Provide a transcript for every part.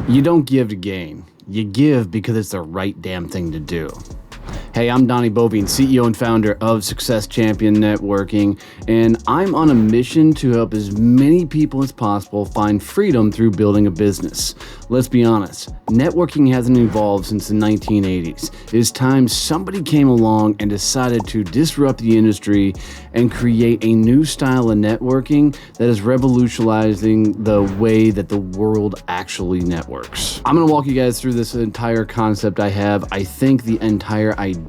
You don't give to gain. You give because it's the right damn thing to do. Hey, I'm Donnie Boivin, CEO and founder of Success Champion Networking, and I'm on a mission to help as many people as possible find freedom through building a business. Let's be honest, networking hasn't evolved since the 1980s. It is time somebody came along and decided to disrupt the industry and create a new style of networking that is revolutionizing the way that the world actually networks. I'm going to walk you guys through this entire concept I have. I think the entire idea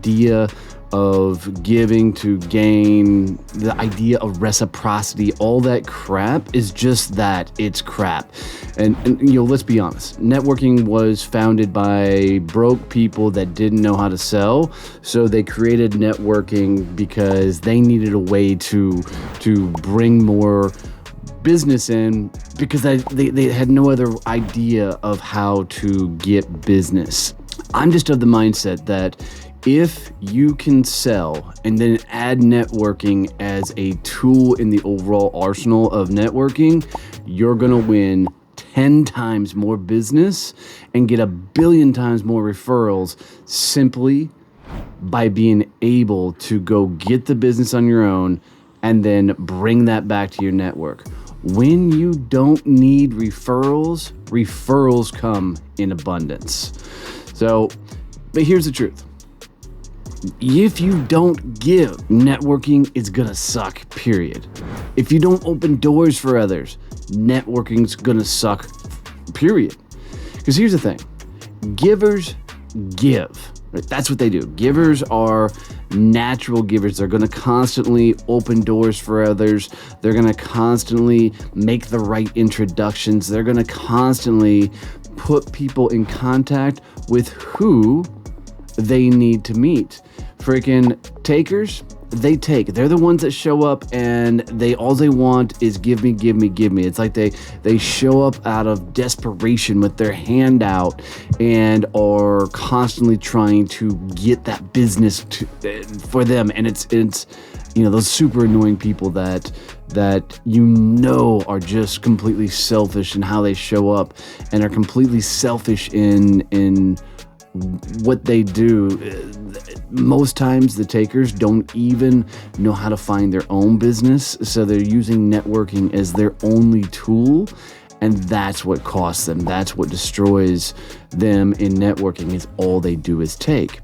of giving to gain, the idea of reciprocity, all that crap is just that. It's crap. And let's be honest. Networking was founded by broke people that didn't know how to sell. So they created networking because they needed a way to bring more business in, because they had no other idea of how to get business. I'm just of the mindset that if you can sell and then add networking as a tool in the overall arsenal of networking, you're going to win 10 times more business and get 1 billion times more referrals simply by being able to go get the business on your own and then bring that back to your network. When you don't need referrals, referrals come in abundance. But here's the truth. If you don't give, networking is gonna suck, period. If you don't open doors for others, networking's gonna suck, period. Because here's the thing, givers give. Right? That's what they do. Givers are natural givers. They're gonna constantly open doors for others. They're gonna constantly make the right introductions. They're gonna constantly put people in contact with who they need to meet. Freaking takers, they take. They're the ones that show up and all they want is give me. It's like they show up out of desperation with their hand out and are constantly trying to get that business for them. And it's those super annoying people that are just completely selfish in how they show up and are completely selfish in what they do. Most times the takers don't even know how to find their own business, so they're using networking as their only tool, and that's what costs them. That's what destroys them in networking, is all they do is take.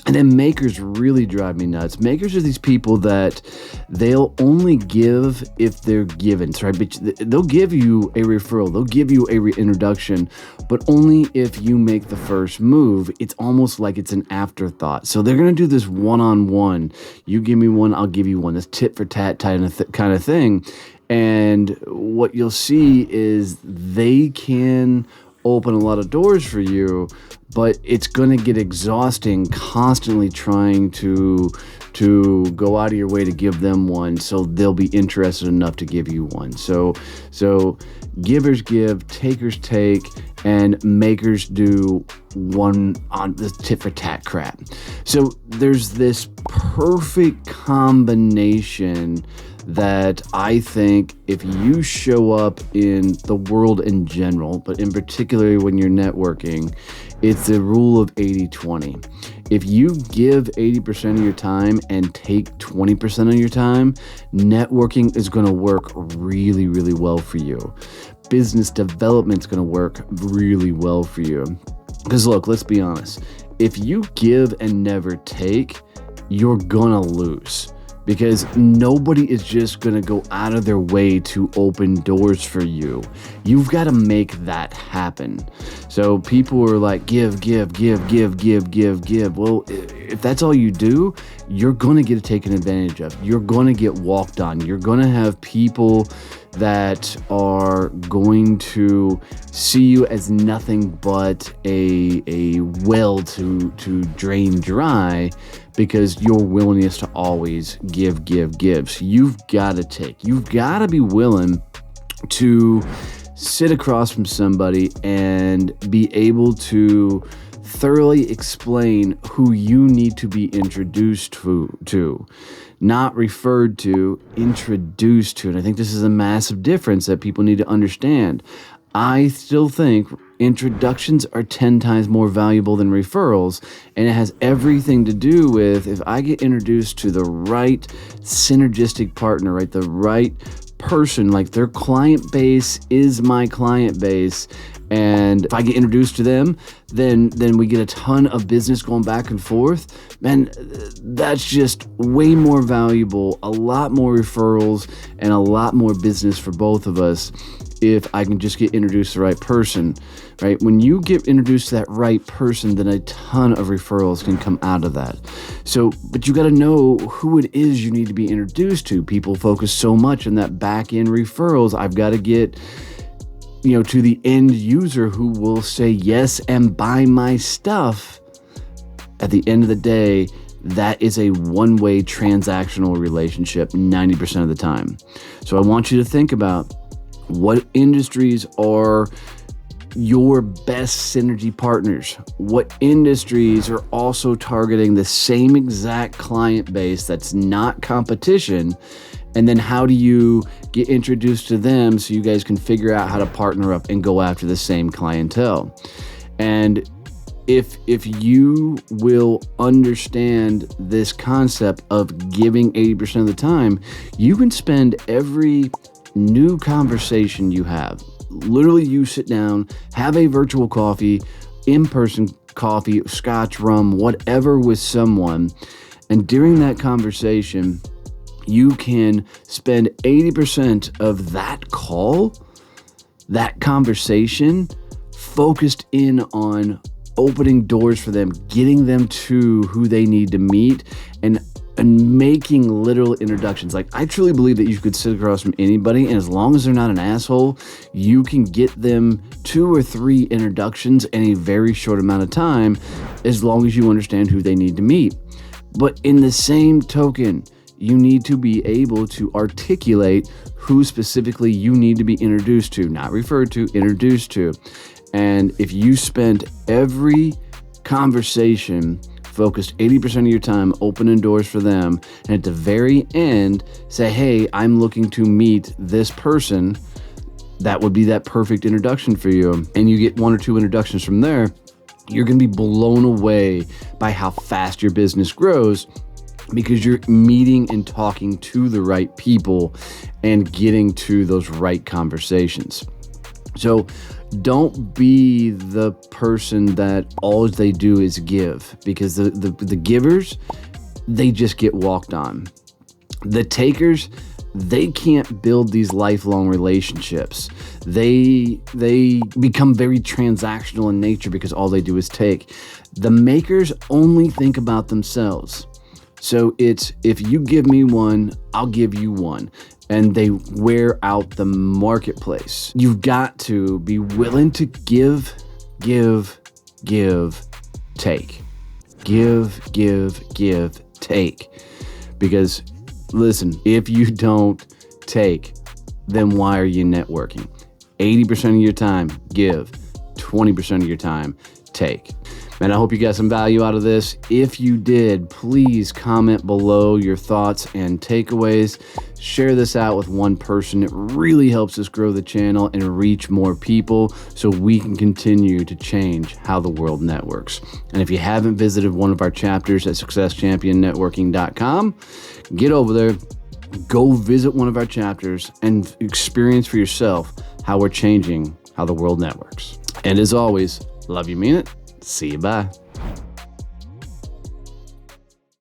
And then makers really drive me nuts. Makers are these people that they'll only give if they're given, right? But they'll give you a referral, they'll give you a reintroduction, but only if you make the first move. It's almost like it's an afterthought. So they're going to do this one-on-one. You give me one, I'll give you one. This tit for tat kind of thing. And what you'll see is they can open a lot of doors for you, but it's going to get exhausting constantly trying to go out of your way to give them one, so they'll be interested enough to give you one. So givers give, takers take, and makers do one on this tit for tat crap. So there's this perfect combination that I think if you show up in the world in general, but in particular when you're networking, it's the rule of 80-20. If you give 80% of your time and take 20% of your time, networking is going to work really, really well for you. Business development is going to work really well for you. Because look, let's be honest. If you give and never take, you're going to lose. Because nobody is just going to go out of their way to open doors for you. You've got to make that happen. So people are like, give. Well, if that's all you do, you're going to get taken advantage of. You're going to get walked on. You're going to have people that are going to see you as nothing but a well to drain dry, because your willingness to always give. So you've got to take. You've got to be willing to sit across from somebody and be able to thoroughly explain who you need to be introduced to. Not referred to, introduced to. And I think this is a massive difference that people need to understand. I still think introductions are 10 times more valuable than referrals, and it has everything to do with if I get introduced to the right synergistic partner, right, the right person, like their client base is my client base, and if I get introduced to them, then we get a ton of business going back and forth. Man, that's just way more valuable, a lot more referrals, and a lot more business for both of us if I can just get introduced to the right person, right? When you get introduced to that right person, then a ton of referrals can come out of that. So, but you got to know who it is you need to be introduced to. People focus so much on that back end referrals. I've got to get, to the end user who will say yes and buy my stuff. At the end of the day, that is a one-way transactional relationship 90% of the time. So I want you to think about what industries are your best synergy partners? What industries are also targeting the same exact client base that's not competition? And then how do you get introduced to them so you guys can figure out how to partner up and go after the same clientele? And if you will understand this concept of giving 80% of the time, you can spend every new conversation you have, literally you sit down, have a virtual coffee, in-person coffee, scotch, rum, whatever with someone, and during that conversation, you can spend 80% of that call, that conversation, focused in on opening doors for them, getting them to who they need to meet, and making literal introductions. Like, I truly believe that you could sit across from anybody, and as long as they're not an asshole, you can get them 2 or 3 introductions in a very short amount of time, as long as you understand who they need to meet. But in the same token, you need to be able to articulate who specifically you need to be introduced to, not referred to, introduced to. And if you spend every conversation focused 80% of your time opening doors for them, and at the very end say, hey, I'm looking to meet this person, that would be that perfect introduction for you. And you get 1 or 2 introductions from there, you're going to be blown away by how fast your business grows, because you're meeting and talking to the right people and getting to those right conversations. So don't be the person that all they do is give, because the givers, they just get walked on. The takers, they can't build these lifelong relationships. They become very transactional in nature because all they do is take. The makers only think about themselves. So it's, if you give me one, I'll give you one. And they wear out the marketplace. You've got to be willing to give, take. Give, take. Because listen, if you don't take, then why are you networking? 80% of your time, give. 20% of your time, take. Man, I hope you got some value out of this. If you did, please comment below your thoughts and takeaways. Share this out with one person. It really helps us grow the channel and reach more people so we can continue to change how the world networks. And if you haven't visited one of our chapters at successchampionnetworking.com, get over there, go visit one of our chapters and experience for yourself how we're changing how the world networks. And as always, love you, mean it. See you, bye.